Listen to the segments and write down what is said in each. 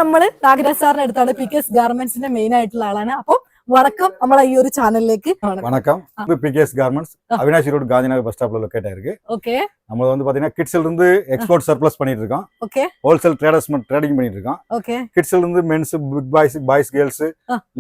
നമ്മള് നാഗരാജ് സാറിന്റെ അടുത്താണ് പികെഎസ് ഗാർമെന്റ്സിന്റെ മെയിൻ ആയിട്ടുള്ള ആളാണ്. അപ്പൊ வணக்கம் நம்மள ഈ ഒരു ചാനലിലേക്ക് வணக்கம். இது PKS garments Avinashi road Gandhinagar bus ஸ்டாப்ல லொகேட் ஆயிருக்கு. ஓகே, நம்ம வந்து பாத்தீங்கன்னா கிட்ஸ்ல இருந்து எக்ஸ்போர்ட் சர்ப்ளஸ் பண்ணிட்டு இருக்கோம். ஓகே, ஹோல்சேல் ட்ரேடிங் பண்ணிட்டு இருக்கோம். ஓகே, கிட்ஸ்ல இருந்து men's, big boys girls,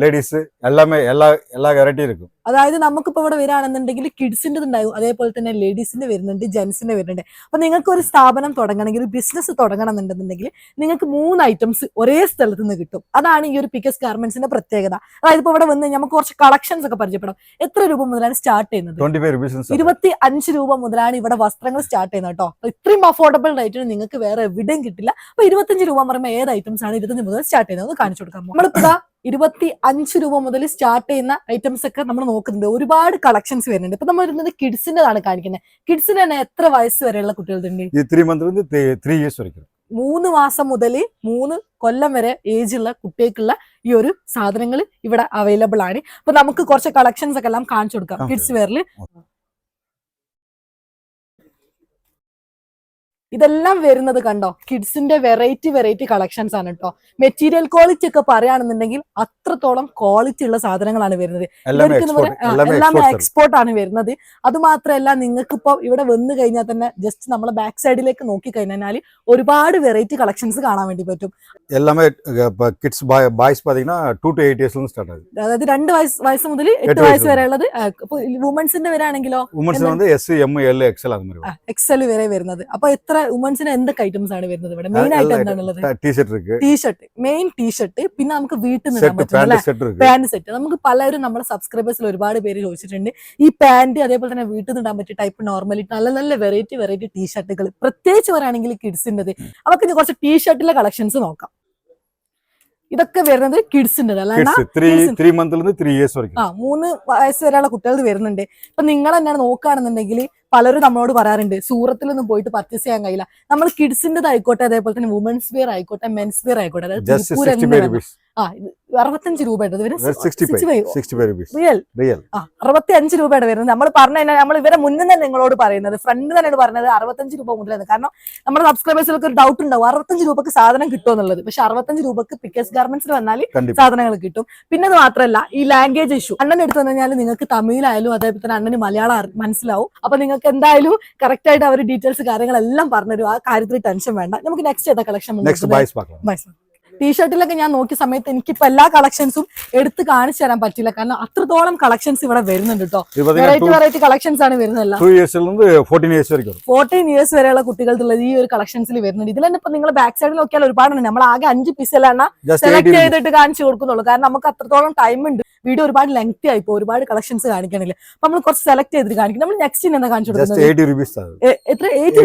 ladies எல்லாமே எல்லா வெரைட்டி இருக்கும். അതായത് നമുക്കിപ്പോ ഇവിടെ വരികയാണെന്നുണ്ടെങ്കിൽ കിഡ്സിന്റെ ഉണ്ടാകും, അതേപോലെ തന്നെ ലേഡീസിന്റെ വരുന്നുണ്ട്, ജെന്റ്സിന്റെ വരുന്നുണ്ട്. അപ്പൊ നിങ്ങൾക്ക് ഒരു സ്ഥാപനം തുടങ്ങണമെങ്കിൽ, ഒരു ബിസിനസ് തുടങ്ങണം എന്നുണ്ടെന്നുണ്ടെങ്കിൽ നിങ്ങൾക്ക് 3 ഐറ്റംസ് ഒരേ സ്ഥലത്ത് നിന്ന് കിട്ടും. അതാണ് ഈ ഒരു പികെഎസ് ഗാർമെന്റ്സിന്റെ പ്രത്യേകത. അതായത് ഇപ്പൊ ഇവിടെ വന്ന് നമുക്ക് കുറച്ച് കളക്ഷൻസ് ഒക്കെ പരിചയപ്പെടാം. എത്ര രൂപ മുതലാണ് സ്റ്റാർട്ട് ചെയ്യുന്നത്? 25 രൂപ മുതലാണ് ഇവിടെ വസ്ത്രങ്ങൾ സ്റ്റാർട്ട് ചെയ്യുന്നത് കേട്ടോ. ഇത്രയും അഫോർഡബിൾ റേറ്റിന് നിങ്ങൾക്ക് വേറെ എവിടെയും കിട്ടില്ല. അപ്പൊ 25 രൂപ പറയുമ്പോൾ ഏത് ഐറ്റംസ് ആണ് 25 മുതൽ സ്റ്റാർട്ട് ചെയ്യുന്നത് ഒന്ന് കാണിച്ചു കൊടുക്കാം. നമ്മളിപ്പോ 25 രൂപ മുതൽ സ്റ്റാർട്ട് ചെയ്യുന്ന ഐറ്റംസ് ഒക്കെ നമ്മൾ നോക്കുന്നുണ്ട്. ഒരുപാട് കളക്ഷൻസ് വരുന്നുണ്ട്. ഇപ്പൊ നമ്മൾ വരുന്നത് കിഡ്സിന്റെതാണ് കാണിക്കുന്നത്. കിഡ്സിന് തന്നെ എത്ര വയസ്സ് വരെയുള്ള കുട്ടികളുണ്ട്? 3 മാസം മുതൽ 3 കൊല്ലം വരെ ഏജ് ഉള്ള കുട്ടികൾക്കുള്ള ഈ ഒരു സാധനങ്ങൾ ഇവിടെ അവൈലബിൾ ആണ്. അപ്പൊ നമുക്ക് കുറച്ച് കളക്ഷൻസ് ഒക്കെ എല്ലാം കാണിച്ചു കൊടുക്കാം. കിഡ്സ് വെയറിൽ ഇതെല്ലാം വരുന്നത് കണ്ടോ, കിഡ്സിന്റെ വെറൈറ്റി കളക്ഷൻസ് ആണ് കേട്ടോ. മെറ്റീരിയൽ ക്വാളിറ്റി ഒക്കെ പറയുകയാണെന്നുണ്ടെങ്കിൽ അത്രത്തോളം ക്വാളിറ്റി ഉള്ള സാധനങ്ങളാണ് വരുന്നത്. എല്ലാം എക്സ്പോർട്ട് ആണ് വരുന്നത്. അത് മാത്രമല്ല, നിങ്ങൾക്ക് ഇപ്പൊ ഇവിടെ വന്നു കഴിഞ്ഞാൽ തന്നെ ജസ്റ്റ് നമ്മളെ ബാക്ക് സൈഡിലേക്ക് നോക്കി കഴിഞ്ഞാൽ ഒരുപാട് വെറൈറ്റി കളക്ഷൻസ് കാണാൻ വേണ്ടി പറ്റും. எல்லாமே கிட்ஸ் பாய்ஸ் பாத்தீங்கன்னா 2 to 8 ഇയേഴ്സ് സ്റ്റാർട്ട് ആകും. അതായത് 2 വയസ്സ് മുതൽ 8 വയസ്സ് വരെ ഉള്ളത്. വുമൻസിന്റെ വരാണെങ്കിലോ എക്സൽ എക്സൽ വരെ വരുന്നത്. അപ്പൊ എത്ര വുമൻസിന് എന്തൊക്കെ ഐറ്റംസ് ആണ് വരുന്നത് ഇവിടെ? മെയിൻ ആയിട്ട് എന്താണുള്ളത്? T-shirt, main t-shirt. പിന്നെ നമുക്ക് വീട്ടിൽ നിന്ന് പാന്റ് സെറ്റ്. നമുക്ക് പലരും നമ്മുടെ സബ്സ്ക്രൈബേഴ്സിൽ ഒരുപാട് പേര് ചോദിച്ചിട്ടുണ്ട് ഈ പാന്റ്, അതേപോലെ തന്നെ വീട്ടിൽ നിന്ന് ഇടാൻ പറ്റിയ ടൈപ്പ് നോർമലി നല്ല വെറൈറ്റി ടീഷർട്ടുകൾ. പ്രത്യേകിച്ച് പറയുകയാണെങ്കിൽ കിഡ്സിന്റെ അവർക്ക് കുറച്ച് ടീഷർട്ടിലെ കളക്ഷൻസ് നോക്കാം. ഇതൊക്കെ വരുന്നത് കിഡ്സിന്റെ 3 വയസ്സ് വരെയുള്ള കുട്ടികൾ വരുന്നുണ്ട്. ഇപ്പൊ നിങ്ങൾ തന്നെയാണ് നോക്കുകയാണെന്നുണ്ടെങ്കിൽ പലരും നമ്മളോട് പറയാറുണ്ട് സൂറത്തിലൊന്നും പോയിട്ട് പർച്ചേസ് ചെയ്യാൻ കഴിയില്ല. നമ്മൾ കിഡ്സിന്റെ ആയിക്കോട്ടെ, അതേപോലെ തന്നെ വുമൻസ് വെയർ ആയിക്കോട്ടെ, മെൻസ് വെയർ ആയിക്കോട്ടെ, അതായത് 65 രൂപയുടെ റിയൽ 65 രൂപയുടെ വരുന്നത്. നമ്മൾ പറഞ്ഞു കഴിഞ്ഞാൽ നമ്മൾ ഇവരെ മുന്നിൽ തന്നെ നിങ്ങളോട് പറയുന്നത്, ഫ്രണ്ട് തന്നെയാണ് പറഞ്ഞത് 65 രൂപ മുതലാണ്. കാരണം നമ്മുടെ സബ്സ്ക്രൈബേഴ്സിലൊക്കെ ഒരു ഡൗട്ട് ഉണ്ടാവും 65 രൂപക്ക് സാധനം കിട്ടുമോ എന്നുള്ളത്. പക്ഷെ 65 രൂപക്ക് പികെഎസ് ഗാർമെന്റ്സിൽ വന്നാൽ സാധനങ്ങൾ കിട്ടും. പിന്നെ അത് മാത്രമല്ല, ഈ ലാംഗ്വേജ് ഇഷ്യൂ അണ്ണൻ എടുത്തു കഴിഞ്ഞാൽ നിങ്ങൾക്ക് തമിഴിലായാലും അതേപോലെ തന്നെ അണ്ണന് മലയാളം മനസ്സിലാവും. അപ്പൊ നിങ്ങൾക്ക് എന്തായാലും കറക്റ്റ് ആയിട്ട് അവർ ഡീറ്റെയിൽസ് കാര്യങ്ങളെല്ലാം പറഞ്ഞുതരും. ആ കാര്യത്തിൽ ടെൻഷൻ വേണ്ട. നമുക്ക് നെക്സ്റ്റ് ഏതാ കളക്ഷൻ? ടീഷർട്ടിലൊക്കെ ഞാൻ നോക്കിയ സമയത്ത് എനിക്കിപ്പോ എല്ലാ കളക്ഷൻസും എടുത്ത് കാണിച്ചു തരാൻ പറ്റില്ല. കാരണം അത്രത്തോളം കളക്ഷൻസ് ഇവിടെ വരുന്നുണ്ട് കേട്ടോ. വെറൈറ്റി കളക്ഷൻസ് ആണ് വരുന്നതല്ല. 14 ഇയേഴ്സ് വരെയുള്ള കുട്ടികളുടെ ഈ ഒരു കളക്ഷൻസിൽ വരുന്നുണ്ട്. ഇതിൽ തന്നെ ഇപ്പൊ നിങ്ങൾ ബാക്ക് സൈഡിൽ നോക്കിയാൽ ഒരുപാടുണ്ട്. നമ്മൾ ആകെ 5 പീസിലാണ് സെലക്ട് ചെയ്തിട്ട് കാണിച്ചു കൊടുക്കുന്നുള്ളൂ. കാരണം നമുക്ക് അത്രത്തോളം ടൈം ഉണ്ട്. വീഡിയോ ഒരുപാട് ലെങ്തി ആയിപ്പോ, ഒരുപാട് കളക്ഷൻസ് കാണിക്കണില്ല. അപ്പൊ നമ്മൾ കുറച്ച് സെലക്ട് ചെയ്തിട്ട് കാണിക്കും. നമ്മൾ നെക്സ്റ്റ് എന്താ കാണിച്ചു കൊടുക്കുന്നത്? എത്ര? 80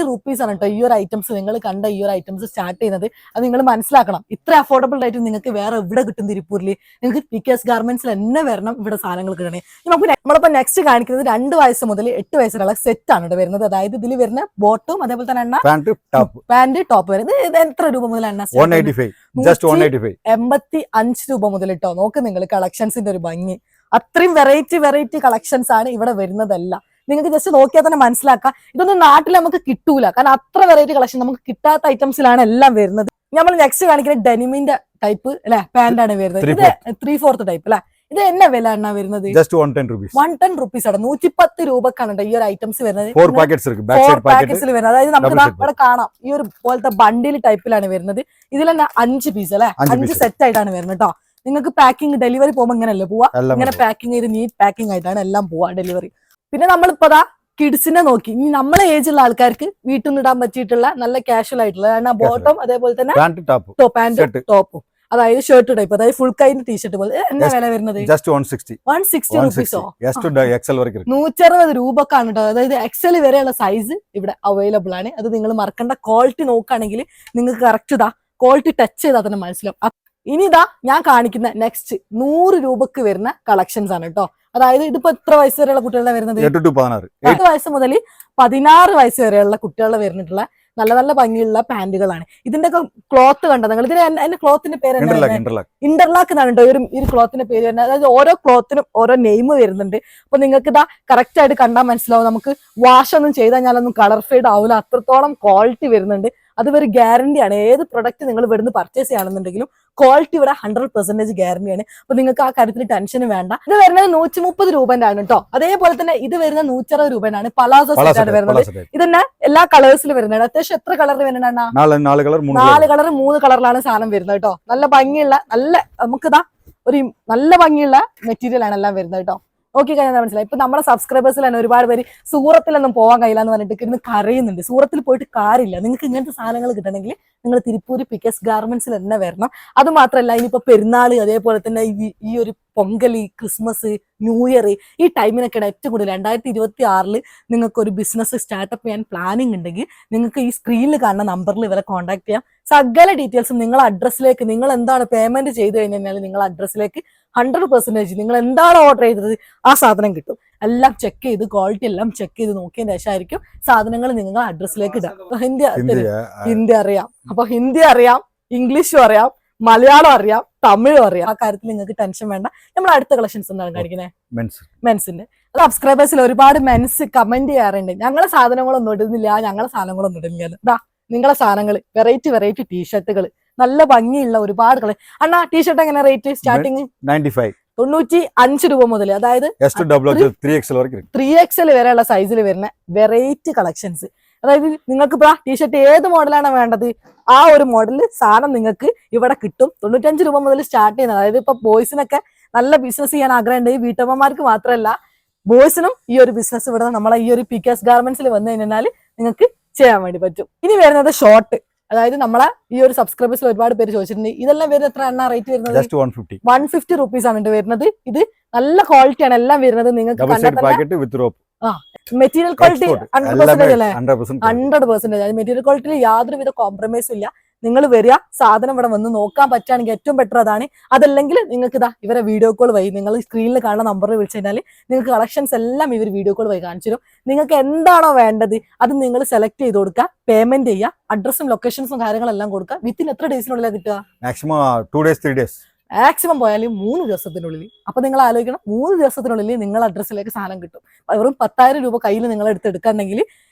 റുപ്പീസ് ആണ് കേട്ടോ ഈ ഒരു ഐറ്റംസ്. നിങ്ങൾ കണ്ട ഈ ഒരു ഐറ്റംസ് സ്റ്റാർട്ട് ചെയ്യുന്നത്. അത് നിങ്ങൾ മനസ്സിലാക്കണം. ഇത്ര അഫോർഡബിൾ ആയിട്ട് നിങ്ങൾക്ക് വേറെ എവിടെ കിട്ടും? തിരുപ്പൂരിൽ നിങ്ങൾക്ക് പികെഎസ് ഗാർമെന്റ്സിൽ തന്നെ വരണം ഇവിടെ സാധനങ്ങൾ കിട്ടണേ. നമ്മളിപ്പോ നെക്സ്റ്റ് കാണിക്കുന്നത് 2 വയസ്സ് മുതൽ 8 വയസ്സുള്ള സെറ്റ് ആണ് ഇവിടെ വരുന്നത്. അതായത് ഇതിൽ വരുന്ന ബോട്ടും അതേപോലെ തന്നെ പാന്റ് ടോപ്പ് വരുന്നത്. ഇത് എത്ര രൂപ മുതലാണ്? 185 രൂപ മുതൽ ഇട്ടോ. നോക്ക് നിങ്ങൾ കളക്ഷൻസിന്റെ ഒരു ഭംഗി. അത്രയും വെറൈറ്റി കളക്ഷൻസ് ആണ് ഇവിടെ വരുന്നതല്ല. നിങ്ങൾക്ക് ജസ്റ്റ് നോക്കിയാൽ തന്നെ മനസ്സിലാക്കാം. ഇതൊന്നും നാട്ടിൽ നമുക്ക് കിട്ടൂല. കാരണം അത്ര വെറൈറ്റി കളക്ഷൻ നമുക്ക് കിട്ടാത്ത ഐറ്റംസിലാണ് എല്ലാം വരുന്നത്. നമ്മൾ നെക്സ്റ്റ് കാണിക്കുന്ന ഡെനിമിന്റെ ടൈപ്പ് അല്ലെ പാന്റ് ആണ് വരുന്നത്. ഇത് 3/4 ടൈപ്പ് അല്ലെ. ഇത് എന്നെ വില ആണ് വരുന്നത്? 110 റുപ്പീസ് ആണ്. 110 രൂപക്കാണ് ഈ ഒരു ഐറ്റംസ് വരുന്നത്. 4 പാക്കറ്റ്സിൽ വരുന്നത്. അതായത് നമുക്ക് ഇവിടെ കാണാം ഈ ഒരു പോലത്തെ ബണ്ടിൽ ടൈപ്പിലാണ് വരുന്നത്. ഇതിൽ തന്നെ 5 പീസ് അല്ലെ, 5 സെറ്റ് ആയിട്ടാണ് വരുന്നത് കേട്ടോ. നിങ്ങൾക്ക് പാക്കിംഗ് ഡെലിവറി പോകുമ്പോൾ ഇങ്ങനെയല്ലേ പോവാ? ഇങ്ങനെ പാക്കിംഗ് ചെയ്ത് നീറ്റ് പാക്കിംഗ് ആയിട്ടാണ് എല്ലാം പോവാ ഡെലിവറി. പിന്നെ നമ്മളിപ്പോ കിഡ്സിനെ നോക്കി. ഇനി നമ്മളെ ഏജ് ഉള്ള ആൾക്കാർക്ക് വീട്ടിൽ നിന്ന് ഇടാൻ പറ്റിയിട്ടുള്ള നല്ല കാഷ്വൽ ആയിട്ടുള്ള ബോട്ടം, അതേപോലെ തന്നെ പാന്റ് ടോപ്പും, അതായത് ഷർട്ട് ടൈപ്പ്, അതായത് ഫുൾ കൈന്റെ ടീഷർട്ട് പോലെ. എന്താ വില വരുന്നത്? 160 റുപ്പീസോ? 160 രൂപക്കാണ് കേട്ടോ. അതായത് എക്സൽ വരെയുള്ള സൈസ് ഇവിടെ അവൈലബിൾ ആണ്. അത് നിങ്ങൾ മറക്കേണ്ട. ക്വാളിറ്റി നോക്കുകയാണെങ്കിൽ നിങ്ങൾക്ക് കറക്റ്റ് ക്വാളിറ്റി ടച്ച് ചെയ്താൽ തന്നെ മനസ്സിലാവും. ഇനി ഞാൻ കാണിക്കുന്ന നെക്സ്റ്റ് 100 രൂപക്ക് വരുന്ന കളക്ഷൻസ് ആണ് കേട്ടോ. അതായത് ഇതിപ്പോ എത്ര വയസ്സ് വരെയുള്ള കുട്ടികളുടെ വരുന്നത്? 8 വയസ്സ് മുതൽ 16 വയസ്സ് വരെയുള്ള കുട്ടികളുടെ വരുന്നിട്ടുള്ള നല്ല ഭംഗിയുള്ള പാന്റുകളാണ്. ഇതിന്റെ ഒക്കെ ക്ലോത്ത് കണ്ടോ നിങ്ങൾ? ഇതിന് അതിന്റെ ക്ലോത്തിന്റെ പേര് ഇന്റർലാക്ക് എന്നാണ് കേട്ടോ ഈ ഒരു ക്ലോത്തിന്റെ പേര് വരുന്നത്. അതായത് ഓരോ ക്ലോത്തിനും ഓരോ നെയിം വരുന്നുണ്ട്. അപ്പൊ നിങ്ങൾക്ക് കറക്റ്റ് ആയിട്ട് കണ്ടാൽ മനസ്സിലാവും. നമുക്ക് വാഷ് ഒന്നും ചെയ്താൽ ഞാനൊന്നും കളർ ഫെയ്ഡ് ആവില്ല. അത്രത്തോളം ക്വാളിറ്റി വരുന്നുണ്ട്. അത് ഒരു ഗ്യാരണ്ടിയാണ്. ഏത് പ്രൊഡക്റ്റ് നിങ്ങൾ ഇവിടുന്ന് പർച്ചേസ് ചെയ്യുകയാണെന്നുണ്ടെങ്കിലും ക്വാളിറ്റി ഇവിടെ 100% ഗ്യാരണ്ടിയാണ്. അപ്പൊ നിങ്ങൾക്ക് ആ കാര്യത്തിൽ ടെൻഷൻ വേണ്ട. ഇത് വരുന്നത് 130 രൂപന്റെ ആണ് കേട്ടോ. അതേപോലെ തന്നെ ഇത് വരുന്നത് 160 രൂപയാണ്. പലാസോ സെറ്റ് ആണ് വരുന്നത്. ഇതന്നെ എല്ലാ കളേഴ്സിലും വരുന്നതാണ്. അത്യാവശ്യം എത്ര കളറിൽ വരുന്നതാണ്? 4 കളർ 3 കളറിലാണ് സാധനം വരുന്നത് കേട്ടോ. നല്ല ഭംഗിയുള്ള നമുക്കിതാ ഒരു നല്ല ഭംഗിയുള്ള മെറ്റീരിയൽ ആണ് എല്ലാം വരുന്നത് കേട്ടോ. നോക്കി കഴിഞ്ഞാൽ മനസ്സിലായി. ഇപ്പൊ നമ്മുടെ സബ്സ്ക്രൈബേഴ്സിൽ തന്നെ ഒരുപാട് പേര് സൂറത്തിലൊന്നും പോകാൻ കഴിയില്ല എന്ന് പറഞ്ഞിട്ട് ഇന്ന് കരയുന്നുണ്ട്. സൂറത്തിൽ പോയിട്ട് കാര്യമില്ല. നിങ്ങൾക്ക് ഇങ്ങനത്തെ സാധനങ്ങൾ കിട്ടണമെങ്കിൽ നിങ്ങൾ തിരുപ്പൂര് പിക്കസ് ഗാർമെന്റ്സിൽ തന്നെ വരണം. അത് മാത്രമല്ല, ഇനിയിപ്പോ പെരുന്നാള്, അതേപോലെ തന്നെ ഈ ഒരു പൊങ്കല്, ക്രിസ്മസ്, ന്യൂ ഇയർ, ഈ ടൈമിനൊക്കെയാണ് ഏറ്റവും കൂടുതൽ 2026 നിങ്ങൾക്ക് ഒരു ബിസിനസ് സ്റ്റാർട്ടപ്പ് ചെയ്യാൻ പ്ലാനിങ് ഉണ്ടെങ്കിൽ നിങ്ങൾക്ക് ഈ സ്ക്രീനിൽ കാണുന്ന നമ്പറിൽ ഇവരെ കോൺടാക്ട് ചെയ്യാം. സകല ഡീറ്റെയിൽസും നിങ്ങളുടെ അഡ്രസ്സിലേക്ക്, നിങ്ങൾ എന്താണ് പേയ്മെന്റ് ചെയ്ത് കഴിഞ്ഞാൽ നിങ്ങളുടെ അഡ്രസ്സിലേക്ക് 100% നിങ്ങൾ എന്താണ് ഓർഡർ ചെയ്തത് ആ സാധനം കിട്ടും. എല്ലാം ചെക്ക് ചെയ്ത് ക്വാളിറ്റി എല്ലാം ചെക്ക് ചെയ്ത് നോക്കിയതിന് ശേഷമായിരിക്കും സാധനങ്ങൾ നിങ്ങൾ അഡ്രസ്സിലേക്ക് ഇടാം. ഹിന്ദി അറിയാം. അപ്പൊ ഹിന്ദി അറിയാം, ഇംഗ്ലീഷും അറിയാം, മലയാളം അറിയാം, തമിഴും അറിയാം. ആ കാര്യത്തിൽ നിങ്ങൾക്ക് ടെൻഷൻ വേണ്ട. നമ്മൾ അടുത്ത കളക്ഷൻസ് എന്താണ് കാണിക്കുന്നത്? മെൻസിന്റെ. സബ്സ്ക്രൈബേഴ്സിൽ ഒരുപാട് മെൻസ് കമന്റ് ചെയ്യാറുണ്ട്, ഞങ്ങളെ സാധനങ്ങളൊന്നും ഇടുന്നില്ല, ഞങ്ങളെ സാധനങ്ങളൊന്നും ഇടുന്നില്ല. ഇതാ നിങ്ങളെ സാധനങ്ങൾ വെറൈറ്റി ടീഷർട്ടുകൾ, നല്ല ഭംഗിയുള്ള ഒരുപാട് കളർ. അണ്ണാ ടീഷർട്ട് എങ്ങനെ റേറ്റ്? സ്റ്റാർട്ടിങ് 95 രൂപ മുതൽ, അതായത് 3XL വരെയുള്ള സൈസിൽ വരുന്ന വെറൈറ്റി കളക്ഷൻസ്. അതായത് നിങ്ങൾക്ക് ഇപ്പൊ ടീഷർട്ട് ഏത് മോഡലാണ് വേണ്ടത് ആ ഒരു മോഡലിൽ സാധനം നിങ്ങൾക്ക് ഇവിടെ കിട്ടും. 95 രൂപ മുതൽ സ്റ്റാർട്ട് ചെയ്യുന്നത്. അതായത് ഇപ്പൊ ബോയ്സിനൊക്കെ നല്ല ബിസിനസ് ചെയ്യാൻ ആഗ്രഹമുണ്ട്. ഈ വീട്ടമ്മമാർക്ക് മാത്രമല്ല ബോയ്സിനും ഈ ഒരു ബിസിനസ് ഇവിടെ നമ്മളെ ഈ ഒരു പിക്കേഴ്സ് ഗാർമെന്റ്സിൽ വന്നു കഴിഞ്ഞാൽ നിങ്ങൾക്ക് ചെയ്യാൻ വേണ്ടി പറ്റും. ഇനി വരുന്നത് ഷോർട്ട്. അതായത് നമ്മളെ ഈ ഒരു സബ്സ്ക്രൈബേഴ്സിൽ ഒരുപാട് പേര് ചോദിച്ചിട്ടുണ്ട്, ഇതെല്ലാം വരുന്നത് എത്ര എണ്ണ റേറ്റ് വരുന്നത്? 150 റുപ്പീസ് ആണ് വരുന്നത്. ഇത് നല്ല ക്വാളിറ്റിയാണ് എല്ലാം വരുന്നത്. നിങ്ങൾക്ക് മെറ്റീരിയൽ ക്വാളിറ്റി 100% അല്ലേ? 100%. മെറ്റീരിയൽ ക്വാളിറ്റിയിൽ യാതൊരുവിധ കോംപ്രമൈസും ഇല്ല. നിങ്ങൾ വരിക, സാധനം ഇവിടെ വന്ന് നോക്കാൻ പറ്റുകയാണെങ്കിൽ ഏറ്റവും ബെറ്റർ അതാണ്. അതല്ലെങ്കിൽ നിങ്ങൾക്ക് ഇതാ ഇവരെ വീഡിയോ കോൾ വഴി, നിങ്ങൾ സ്ക്രീനിൽ കാണുന്ന നമ്പറിൽ വിളിച്ചു കഴിഞ്ഞാൽ നിങ്ങൾക്ക് കളക്ഷൻസ് എല്ലാം ഇവർ വീഡിയോ കോൾ വഴി കാണിച്ചു തരും. നിങ്ങൾക്ക് എന്താണോ വേണ്ടത് അത് നിങ്ങൾ സെലക്ട് ചെയ്ത് കൊടുക്കുക, പേയ്മെന്റ് ചെയ്യുക, അഡ്രസ്സും ലൊക്കേഷൻസും കാര്യങ്ങളെല്ലാം കൊടുക്കുക. വിത്തിൻ എത്ര ഡേയ്സിനുള്ളിലാണ് കിട്ടുക? മാക്സിമം 2 days 3 days, മാക്സിമം പോയാലും 3 ദിവസത്തിനുള്ളിൽ. അപ്പൊ നിങ്ങൾ ആലോചിക്കണം, 3 ദിവസത്തിനുള്ളിൽ നിങ്ങൾ അഡ്രസ്സിലേക്ക് സാധനം കിട്ടും. വെറും 10,000 രൂപ കയ്യിൽ നിങ്ങൾ എടുക്കാണെങ്കിൽ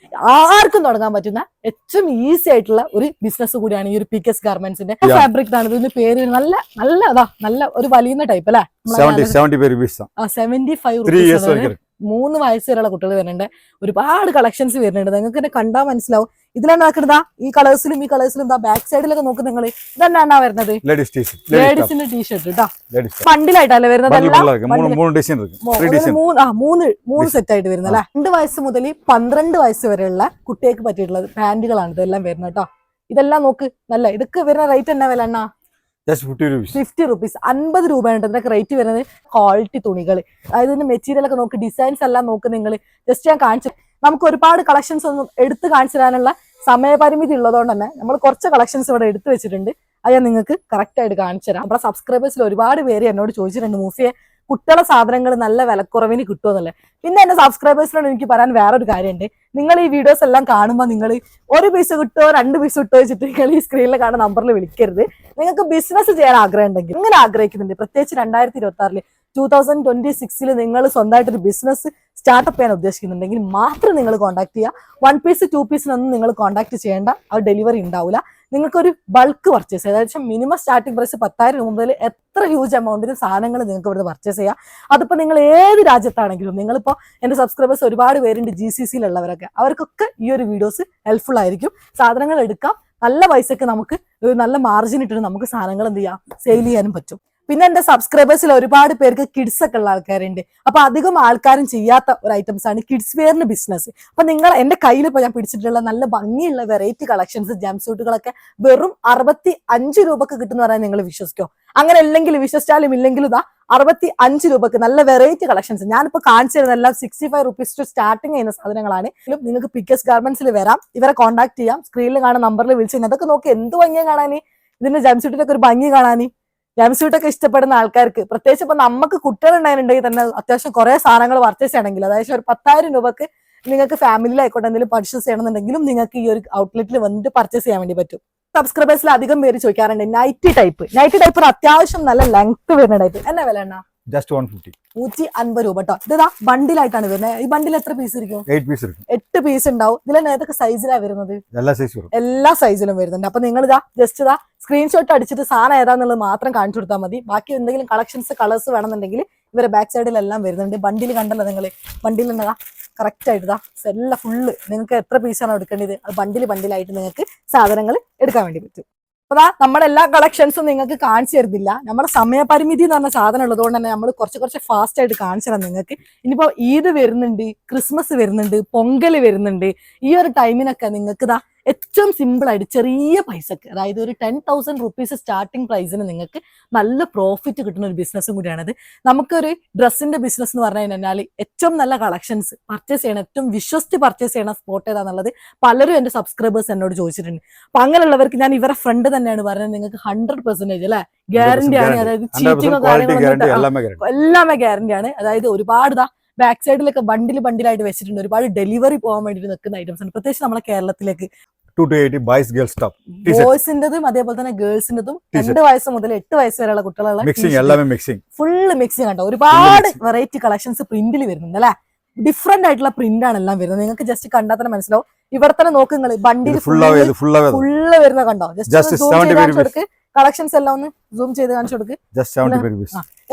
ആർക്കും തുടങ്ങാൻ പറ്റുന്ന ഏറ്റവും ഈസി ആയിട്ടുള്ള ഒരു ബിസിനസ് കൂടിയാണ് ഈ ഒരു പിക്കേഴ്സ് ഗാർമെന്റ്സിന്റെ. ഫാബ്രിക് ആണ് ഇതിന്റെ പേര്. നല്ല ഒരു വലിയ ടൈപ്പ് അല്ലെ? 75 രൂപ. 3 വയസ്സ് വരെയുള്ള കുട്ടികൾ വരുന്നുണ്ട്. ഒരുപാട് കളക്ഷൻസ് വരുന്നുണ്ട്. നിങ്ങൾക്ക് തന്നെ കണ്ടാൽ മനസ്സിലാവും. ഇതിലാണ് നോക്കുന്നതാ ഈ കളേഴ്സിലും ബാക്ക് സൈഡിലൊക്കെ നോക്കും നിങ്ങൾ. ഇതെന്നാ വരുന്നത്? ലേഡീസിന്റെ ടീഷർട്ട് കേട്ടോ. ബണ്ടിലായിട്ടല്ലേ വരുന്നത്? 3 സെറ്റ് ആയിട്ട് വരുന്നത് അല്ലെ? 2 വയസ്സ് മുതൽ 12 വയസ്സ് വരെയുള്ള കുട്ടികൾക്ക് പറ്റിയിട്ടുള്ളത് പാന്റുകളാണ് ഇതെല്ലാം വരുന്നത് കേട്ടോ. ഇതെല്ലാം നോക്ക്, നല്ല ഇതൊക്കെ വരുന്ന റേറ്റ് എന്നാ വില അണ്ണാ? 50 റുപ്പീസ്. 50 രൂപയാണ് ഇതിനൊക്കെ റേറ്റ് വരുന്നത്. ക്വാളിറ്റി തുണികൾ, അതായത് ഇതിന്റെ മെറ്റീരിയൽ ഒക്കെ നോക്ക്, ഡിസൈൻസ് എല്ലാം നോക്ക് നിങ്ങൾ. ജസ്റ്റ് ഞാൻ കാണിച്ചു, നമുക്ക് ഒരുപാട് കളക്ഷൻസ് ഒന്നും എടുത്ത് കാണിച്ചു തരാനുള്ള സമയപരിമിതി ഉള്ളതുകൊണ്ട് തന്നെ നമ്മൾ കുറച്ച് കളക്ഷൻസ് ഇവിടെ എടുത്തു വെച്ചിട്ടുണ്ട്. അത് ഞാൻ നിങ്ങൾക്ക് കറക്റ്റ് ആയിട്ട് കാണിച്ചു തരാം. നമ്മുടെ സബ്സ്ക്രൈബേഴ്സിൽ ഒരുപാട് പേര് എന്നോട് ചോദിച്ചിട്ടുണ്ട്, മൂഫിയെ കുട്ടികളെ സാധനങ്ങൾ നല്ല വിലക്കുറവിന് കിട്ടുമെന്നല്ലേ. പിന്നെ എന്റെ സബ്സ്ക്രൈബേഴ്സിനോട് എനിക്ക് പറയാൻ വേറൊരു കാര്യമുണ്ട്. നിങ്ങൾ ഈ വീഡിയോസ് എല്ലാം കാണുമ്പോൾ നിങ്ങൾ 1 പീസ് കിട്ടുമോ 2 പീസ് കിട്ടുമോ വെച്ചിട്ട് നിങ്ങൾ ഈ സ്ക്രീനിൽ കാണുന്ന നമ്പറിൽ വിളിക്കരുത്. നിങ്ങൾക്ക് ബിസിനസ് ചെയ്യാൻ ആഗ്രഹം ഉണ്ടെങ്കിൽ, ഇങ്ങനെ ആഗ്രഹിക്കുന്നുണ്ട്, പ്രത്യേകിച്ച് 2026 2026 നിങ്ങൾ സ്വന്തമായിട്ടൊരു ബിസിനസ് സ്റ്റാർട്ടപ്പ് ചെയ്യാൻ ഉദ്ദേശിക്കുന്നുണ്ടെങ്കിൽ മാത്രം നിങ്ങൾ കോൺടാക്ട് ചെയ്യുക. 1 പീസ് 2 പീസിനൊന്നും നിങ്ങൾ കോൺടാക്ട് ചെയ്യേണ്ട, അത് ഡെലിവറി ഉണ്ടാവില്ല. നിങ്ങൾക്കൊരു ബൾക്ക് പർച്ചേസ്, അതായത് മിനിമം സ്റ്റാർട്ടിംഗ് പ്രൈസ് 10,000 രൂപ മുതൽ എത്ര ഹ്യൂജ് എമൗണ്ടിന് സാധനങ്ങൾ നിങ്ങൾക്ക് ഇവിടെ പർച്ചേസ് ചെയ്യാം. അതിപ്പോൾ നിങ്ങൾ ഏത് രാജ്യത്താണെങ്കിലും, നിങ്ങളിപ്പോൾ എൻ്റെ സബ്സ്ക്രൈബേഴ്സ് ഒരുപാട് പേരുണ്ട് GCCയിലുള്ളവരൊക്കെ, അവർക്കൊക്കെ ഈ ഒരു വീഡിയോസ് ഹെൽപ്ഫുൾ ആയിരിക്കും. സാധനങ്ങൾ എടുക്കാം, നല്ല പൈസക്ക് നമുക്ക് ഒരു നല്ല മാർജിൻ ഇട്ടിട്ട് നമുക്ക് സാധനങ്ങൾ എന്ത് ചെയ്യാം, സെയിൽ ചെയ്യാനും പറ്റും. പിന്നെ എന്റെ സബ്സ്ക്രൈബേഴ്സിൽ ഒരുപാട് പേർക്ക് കിഡ്സ് ഒക്കെ ഉള്ള ആൾക്കാരുണ്ട്. അപ്പൊ അധികം ആൾക്കാരും ചെയ്യാത്ത ഒരു ഐറ്റംസ് ആണ് കിഡ്സ് വെയറിന് ബിസിനസ്. അപ്പൊ നിങ്ങൾ എന്റെ കയ്യിൽ ഇപ്പോൾ ഞാൻ പിടിച്ചിട്ടുള്ള നല്ല ഭംഗിയുള്ള വെറൈറ്റി കളക്ഷൻസ്, ജംപ് സൂട്ടുകളൊക്കെ വെറും 65 രൂപക്ക് കിട്ടുന്ന പറയാൻ നിങ്ങൾ വിശ്വസിക്കോ? അങ്ങനെ അല്ലെങ്കിൽ വിശ്വസിച്ചാലും ഇല്ലെങ്കിലും ഇതാ 65 രൂപക്ക് നല്ല വെറൈറ്റി കളക്ഷൻസ്. ഞാനിപ്പോൾ കാണിച്ചു തരുന്നതെല്ലാം 65 റുപ്പീസ് ടു സ്റ്റാർട്ടിങ് ചെയ്യുന്ന സാധനങ്ങളാണ്. നിങ്ങൾക്ക് പിക്കേഴ്സ് ഗാർമെന്റ്സിൽ വരാം, ഇവരെ കോൺടാക്ട് ചെയ്യാം, സ്ക്രീനിൽ കാണുന്ന നമ്പറിൽ വിളിച്ചു. അതൊക്കെ നോക്കി എന്ത് ഭംഗിയാണ് കാണാനി, ഇതിന്റെ ജംപ് സൂട്ടിലൊക്കെ ഒരു ഭംഗി കാണാനി. ജംപ് സൂട്ടൊക്കെ ഇഷ്ടപ്പെടുന്ന ആൾക്കാർക്ക്, പ്രത്യേകിച്ച് ഇപ്പൊ നമുക്ക് കുട്ടികളുണ്ടായിട്ടുണ്ടെങ്കിൽ തന്നെ അത്യാവശ്യം കുറെ സാധനങ്ങൾ പർച്ചേസ് ചെയ്യണമെങ്കിൽ, അതായത് ഒരു 10,000 രൂപക്ക് നിങ്ങൾക്ക് ഫാമിലിയിലായിക്കോട്ടെ എന്തെങ്കിലും പർച്ചേസ് ചെയ്യണമെന്നുണ്ടെങ്കിലും നിങ്ങൾക്ക് ഈ ഒരു ഔട്ട്ലെറ്റിൽ വന്നിട്ട് പർച്ചേസ് ചെയ്യാൻ വേണ്ടി പറ്റും. സബ്സ്ക്രൈബേഴ്സിൽ അധികം പേര് ചോദിക്കാറുണ്ട് നൈറ്റി ടൈപ്പ് ഒരു അത്യാവശ്യം നല്ല ലെങ്ത് വരുന്ന ടൈപ്പ് എന്നാ വില? just 150. 150 രൂപ കേട്ടോ. ഇതാ ബണ്ടിലായിട്ടാണ് വരുന്നത്. ഈ ബണ്ടിൽ എത്ര പീസ് ഇരിക്കും? 8 പീസ് ഇരിക്കും. 8 പീസ് ഉണ്ടാവും. ഇതിൽ ഏതൊക്കെ സൈസിലാണ് വരുന്നത്? എല്ലാ സൈസ് വരും. എല്ലാ സൈസിലും വരുന്നുണ്ട്. അപ്പൊ നിങ്ങൾ ഇതാ ജസ്റ്റ് ഇതാ സ്ക്രീൻഷോട്ട് അടിച്ചിട്ട് സാധനം ഏതാന്നുള്ളത് മാത്രം കാണിച്ചു കൊടുത്താൽ മതി. ബാക്കി എന്തെങ്കിലും കളക്ഷൻസ് കളേഴ്സ് വേണമെന്നുണ്ടെങ്കിൽ ഇവരെ ബാക്ക് സൈഡിലെല്ലാം വരുന്നുണ്ട്. ബണ്ടിൽ കണ്ടല്ലോ നിങ്ങൾ, ബണ്ടിൽ ഉണ്ടതാ കറക്റ്റ് ആയിട്ട് ഇതാ എല്ലാം ഫുള്ള് നിങ്ങൾക്ക് എത്ര പീസാണ് എടുക്കേണ്ടത് അത് ബണ്ടിലായിട്ട് നിങ്ങൾക്ക് സാധനങ്ങൾ എടുക്കാൻ വേണ്ടി പറ്റും. അപ്പൊ നമ്മുടെ എല്ലാ കളക്ഷൻസും നിങ്ങൾക്ക് കാണിച്ചു തരുന്നില്ല. നമ്മുടെ സമയപരിമിതി എന്ന് പറഞ്ഞ സാധനം ഉള്ളതുകൊണ്ട് തന്നെ നമ്മൾ കുറച്ച് ഫാസ്റ്റ് ആയിട്ട് കാണിച്ചു തരാം നിങ്ങൾക്ക്. ഇനിയിപ്പോ ഈദ് വരുന്നുണ്ട്, ക്രിസ്മസ് വരുന്നുണ്ട്, പൊങ്കൽ വരുന്നുണ്ട്. ഈ ഒരു ടൈമിനൊക്കെ നിങ്ങൾക്ക് ഇതാ ഏറ്റവും സിമ്പിൾ ആയിട്ട് ചെറിയ പൈസക്ക്, അതായത് ഒരു 10,000 റുപ്പീസ് സ്റ്റാർട്ടിംഗ് പ്രൈസിന് നിങ്ങൾക്ക് നല്ല പ്രോഫിറ്റ് കിട്ടുന്ന ഒരു ബിസിനസ്സും കൂടിയാണിത്. നമുക്കൊരു ഡ്രസ്സിന്റെ ബിസിനസ് എന്ന് പറഞ്ഞു കഴിഞ്ഞാൽ ഏറ്റവും നല്ല കളക്ഷൻസ് പർച്ചേസ് ചെയ്യണം, ഏറ്റവും വിശ്വസിച്ച് പർച്ചേസ് ചെയ്യണ സ്പോട്ട് ഏതാന്നുള്ളത് പലരും എന്റെ സബ്സ്ക്രൈബേഴ്സ് എന്നോട് ചോദിച്ചിട്ടുണ്ട്. അപ്പൊ അങ്ങനെയുള്ളവർക്ക് ഞാൻ ഇവരെ ഫ്രണ്ട് തന്നെയാണ് പറയുന്നത്, നിങ്ങൾക്ക് 100% അല്ലെ ഗ്യാരണ്ടി ആണ്. അതായത് ചീറ്റിങ്ങോ കാര്യങ്ങളൊന്നും എല്ലാമേ ഗ്യാരണ്ടി ആണ്. അതായത് ഒരുപാട് ബാക്ക് സൈഡിലൊക്കെ ബണ്ടിലായിട്ട് വെച്ചിട്ടുണ്ട്. ഒരുപാട് ഡെലിവറി പോകാൻ വേണ്ടിയിട്ട് നിൽക്കുന്ന ഐറ്റംസ് ആണ്, പ്രത്യേകിച്ച് നമ്മളെ കേരളത്തിലേക്ക്. 2 to 80 boys girls top. ബോയ്സിന്റെതും അതേപോലെ തന്നെ ഗേൾസിന്റെതും 2 വയസ്സ് മുതൽ 8 വയസ്സ് വരെയുള്ള കുട്ടികളുള്ള ഫുള്ള് മിക്സിംഗ് കണ്ടോ. ഒരുപാട് വെറൈറ്റി കളക്ഷൻസ് പ്രിന്റിൽ വരുന്നുണ്ട് അല്ലെ. ഡിഫറെന്റ് ആയിട്ടുള്ള പ്രിന്റ് ആണ് എല്ലാം വരുന്നത്. നിങ്ങൾക്ക് ജസ്റ്റ് കണ്ടാൽ തന്നെ മനസ്സിലാവും. ഇവിടെ തന്നെ നോക്കുങ്ങൾ ബണ്ടിൽ ഫുള്ള് വരുന്ന കണ്ടോ. ജസ്റ്റ് കളക്ഷൻസ് എല്ലാം ഒന്ന് സൂം ചെയ്ത് കാണിച്ചു കൊടുക്ക്.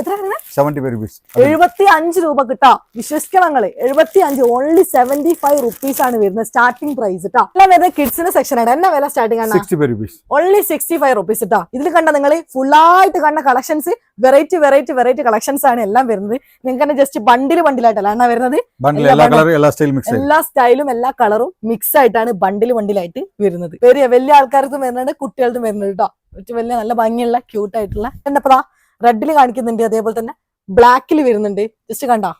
എത്ര 75 രൂപ കിട്ടാ. വിശ്വസിക്കണം നിങ്ങള്, 75 ഓൺലി 75 റുപ്പീസ് ആണ് വരുന്നത് സ്റ്റാർട്ടിംഗ് പ്രൈസ് കേട്ടോ. എല്ലാം വരുന്നത് കിഡ്സിന്റെ സെക്ഷൻ ആണ്. എന്നാ വില സ്റ്റാർട്ടിംഗ് ആണ്? ഓൺലി 65 റുപ്പീസ് കേട്ടോ. ഇതിൽ കണ്ട നിങ്ങൾ ഫുള്ളായിട്ട് കണ്ട കളക്ഷൻസ് വെറൈറ്റി കളക്ഷൻസ് ആണ് എല്ലാം വരുന്നത്. നിങ്ങൾക്ക് തന്നെ ജസ്റ്റ് ബണ്ടിലായിട്ടല്ല എന്നാ വരുന്നത്, എല്ലാ സ്റ്റൈലും എല്ലാ കളറും മിക്സ് ആയിട്ടാണ് ബണ്ടിലായിട്ട് വരുന്നത്. വലിയ ആൾക്കാർക്കും വരുന്നുണ്ട്, കുട്ടികൾക്കും വരുന്നുണ്ട് കേട്ടോ. വലിയ നല്ല ഭംഗിയുള്ള ക്യൂട്ട് ആയിട്ടുള്ള എന്നപ്പോ റെഡിൽ കാണിക്കുന്നുണ്ട്, അതേപോലെ തന്നെ ബ്ലാക്കിൽ വരുന്നുണ്ട്. ജസ്റ്റ് കണ്ടോ,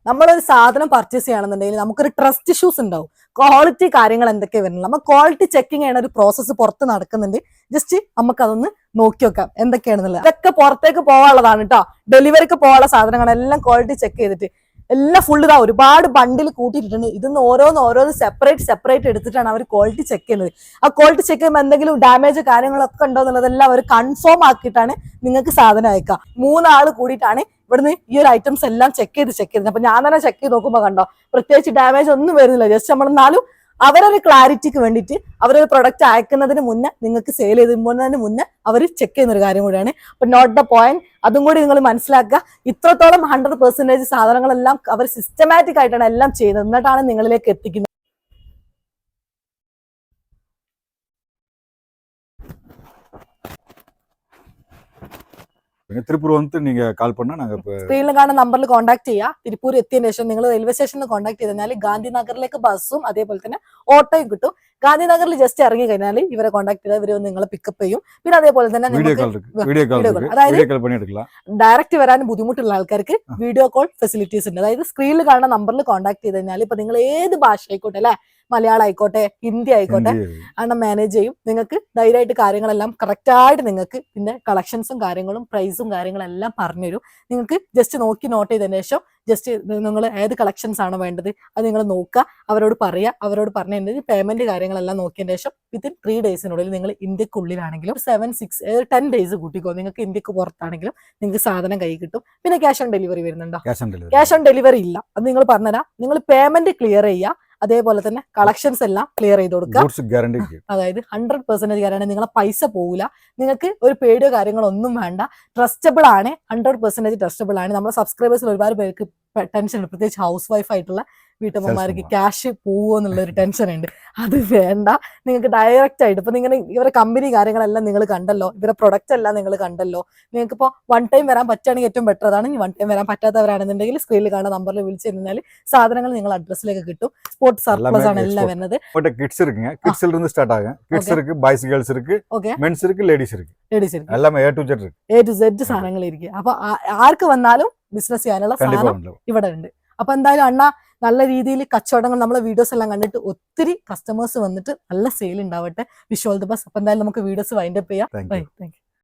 നമ്മളൊരു സാധനം പർച്ചേസ് ചെയ്യണമെന്നുണ്ടെങ്കിൽ നമുക്കൊരു ട്രസ്റ്റ് ഇഷ്യൂസ് ഉണ്ടാവും. ക്വാളിറ്റി കാര്യങ്ങൾ എന്തൊക്കെ വരുന്നത്, നമ്മൾ ക്വാളിറ്റി ചെക്കിങ് ചെയ്യണ ഒരു പ്രോസസ്സ് പുറത്ത് നടക്കുന്നുണ്ട്. ജസ്റ്റ് നമുക്ക് അതൊന്ന് നോക്കി വെക്കാം എന്തൊക്കെയാണെന്നുള്ളത്. ഇതൊക്കെ പുറത്തേക്ക് പോകാനുള്ളതാണ് കേട്ടോ. ഡെലിവറിക്ക് പോകാനുള്ള സാധനങ്ങളെല്ലാം ക്വാളിറ്റി ചെക്ക് ചെയ്തിട്ട് എല്ലാം ഫുള്ള് ഒരുപാട് ബണ്ടിൽ കൂട്ടിയിട്ടുണ്ട്. ഇതൊന്ന് ഓരോന്ന് സെപ്പറേറ്റ് എടുത്തിട്ടാണ് അവർ ക്വാളിറ്റി ചെക്ക് ചെയ്യുന്നത്. ആ ക്വാളിറ്റി ചെക്ക് ചെയ്യുമ്പോൾ എന്തെങ്കിലും ഡാമേജ് കാര്യങ്ങളൊക്കെ ഉണ്ടോ എന്നുള്ളതെല്ലാം അവർ കൺഫേം ആക്കിയിട്ടാണ് നിങ്ങൾക്ക് സാധനം അയക്കുക. 3 ആൾ കൂടിയിട്ടാണ് ഇവിടുന്ന് ഈ ഒരു ഐറ്റംസ് എല്ലാം ചെക്ക് ചെയ്ത് അപ്പൊ ഞാൻ തന്നെ ചെക്ക് ചെയ്ത് നോക്കുമ്പോൾ കണ്ടോ പ്രത്യേകിച്ച് ഡാമേജ് ഒന്നും വരുന്നില്ല. ജസ്റ്റ് നമ്മൾ എന്നാലും അവരൊരു ക്ലാരിറ്റിക്ക് വേണ്ടിയിട്ട് അവരൊരു പ്രൊഡക്റ്റ് അയക്കുന്നതിന് മുന്നേ നിങ്ങൾക്ക് സെയിൽ ചെയ്ത് പോകുന്നതിന് മുന്നേ അവർ ചെക്ക് ചെയ്യുന്ന ഒരു കാര്യം കൂടിയാണ്. അപ്പൊ നോട്ട് ദ പോയിന്റ്, അതും കൂടി നിങ്ങൾ മനസ്സിലാക്കുക. ഇത്രത്തോളം 100% സാധനങ്ങളെല്ലാം അവർ സിസ്റ്റമാറ്റിക് ആയിട്ടാണ് എല്ലാം ചെയ്യുന്നത്, എന്നിട്ടാണ് നിങ്ങളിലേക്ക് എത്തിക്കുന്നത്. திருப்பூர் வந்து நீங்க கால் பண்ணா நாங்க സ്ക്രീനിൽ കാണുന്ന നമ്പറിൽ കോൺടാക്ട് ചെയ്യുക. തിരുപ്പൂർ എത്തിയതിനു ശേഷം നിങ്ങൾ റെയിൽവേ സ്റ്റേഷനിൽ കോൺടാക്ട് ചെയ്താൽ ഗാന്ധിനഗറിലേക്ക് ബസ്സും അതേപോലെ തന്നെ ഓട്ടോയും കിട്ടും. ഗാന്ധിനഗറിൽ ജസ്റ്റ് ഇറങ്ങി കഴിഞ്ഞാൽ ഇവരെ കോൺടാക്ട് ചെയ്താൽ ഇവർ നിങ്ങളെ പിക്കപ്പ് ചെയ്യും. പിന്നെ അതേപോലെ തന്നെ അതായത് ഡയറക്റ്റ് വരാൻ ബുദ്ധിമുട്ടുള്ള ആൾക്കാർക്ക് വീഡിയോ കോൾ ഫെസിലിറ്റീസ് ഉണ്ട്. അതായത് സ്ക്രീനിൽ കാണുന്ന നമ്പറിൽ കോൺടാക്ട് ചെയ്ത് കഴിഞ്ഞാൽ ഇപ്പൊ നിങ്ങൾ ഏത് ഭാഷ ആയിക്കോട്ടെ അല്ലെ, മലയാളം ആയിക്കോട്ടെ ഹിന്ദി ആയിക്കോട്ടെ അണ്ണം മാനേജ് ചെയ്യും. നിങ്ങൾക്ക് ധൈര്യമായിട്ട് കാര്യങ്ങളെല്ലാം കറക്റ്റ് ആയിട്ട് നിങ്ങൾക്ക് പിന്നെ കളക്ഷൻസും കാര്യങ്ങളും പ്രൈസും കാര്യങ്ങളെല്ലാം പറഞ്ഞുതരും. നിങ്ങൾക്ക് ജസ്റ്റ് നോക്കി നോട്ട് ചെയ്തതിന് ശേഷം ജസ്റ്റ് നിങ്ങൾ ഏത് കളക്ഷൻസ് ആണ് വേണ്ടത് അത് നിങ്ങൾ നോക്കുക, അവരോട് പറയുക. അവരോട് പറഞ്ഞതിന് പേയ്മെന്റ് കാര്യങ്ങളെല്ലാം നോക്കിയതിന് ശേഷം വിത്തിൻ 3 ഡേയ്സിനുള്ളിൽ നിങ്ങൾ ഇന്ത്യക്കുള്ളിലാണെങ്കിലും 10 ഡേയ്സ് കൂട്ടിക്കോ, നിങ്ങൾക്ക് ഇന്ത്യക്ക് പുറത്താണെങ്കിലും നിങ്ങൾക്ക് സാധനം കൈ കിട്ടും. പിന്നെ ക്യാഷ് ഓൺ ഡെലിവറി വരുന്നുണ്ടോ? ക്യാഷ് ഓൺ ഡെലിവറി ഇല്ല, അത് നിങ്ങൾ പറഞ്ഞുതരാം. നിങ്ങൾ പേയ്മെന്റ് ക്ലിയർ ചെയ്യുക, അതേപോലെ തന്നെ കളക്ഷൻസ് എല്ലാം ക്ലിയർ ചെയ്ത് കൊടുക്കുക. അതായത് 100% ഗ്യാരണ്ടി, നിങ്ങളെ പൈസ പോകില്ല. നിങ്ങൾക്ക് ഒരു പേടിയോ കാര്യങ്ങളോ ഒന്നും വേണ്ട. ട്രസ്റ്റബിൾ ആണ്, 100% ട്രസ്റ്റബിൾ ആണ്. നമ്മുടെ സബ്സ്ക്രൈബേഴ്സിൽ ഒരുപാട് പേർക്ക് ടെൻഷൻ ഉണ്ട്, പ്രത്യേകിച്ച് ഹൗസ് വൈഫ് ആയിട്ടുള്ള വീട്ടമ്മമാർക്ക് ക്യാഷ് പോവോ എന്നുള്ളൊരു ടെൻഷൻ ഉണ്ട്. അത് വേണ്ട, നിങ്ങൾക്ക് ഡയറക്റ്റ് ആയിട്ട് ഇപ്പൊ നിങ്ങൾ ഇവരെ കമ്പനി കാര്യങ്ങളെല്ലാം നിങ്ങൾ കണ്ടല്ലോ, ഇവരെ പ്രൊഡക്റ്റ് എല്ലാം നിങ്ങൾ കണ്ടല്ലോ. നിങ്ങൾക്ക് ഇപ്പോൾ 1 ടൈം വരാൻ പറ്റുകയാണെങ്കിൽ ഏറ്റവും ബെറ്റർ അതാണ്. 1 ടൈം വരാൻ പറ്റാത്തവരാണെന്നുണ്ടെങ്കിൽ സ്ക്രീനിൽ കാണുന്ന നമ്പറിൽ വിളിച്ചു കഴിഞ്ഞാൽ സാധനങ്ങൾ നിങ്ങൾ അഡ്രസ്സിലേക്ക് കിട്ടും. സ്പോർട്ട് സർപ്ലസ് ആണ് എല്ലാം വരുന്നത്. கிட்ஸ் இருக்குங்க, கிட்ஸ்ல இருந்து ஸ்டார்ட் ஆகும். கிட்ஸ் இருக்கு, பாய்ஸ் கேர்ள்ஸ் இருக்கு, மென்ஸ் இருக்கு, லேഡീസ് இருக்கு. எல்லாமே A to Z സാധനങ്ങൾ ഇരിക്കും. അപ്പൊ ആർക്ക് വന്നാലും ബിസിനസ് ചെയ്യാനുള്ള സാധനം ഇവിടെ ഉണ്ട്. അപ്പൊ എന്തായാലും അണ്ണ നല്ല രീതിയിൽ കച്ചവടങ്ങൾ നമ്മളെ വീഡിയോസ് എല്ലാം കണ്ടിട്ട് ഒത്തിരി കസ്റ്റമേഴ്സ് വന്നിട്ട് നല്ല സെയിൽ ഉണ്ടാവട്ടെ. Wish all the best. അപ്പൊ എന്തായാലും നമുക്ക് വീഡിയോസ് വൈൻഡ് അപ്പ് ചെയ്യാം. Bye, thank U.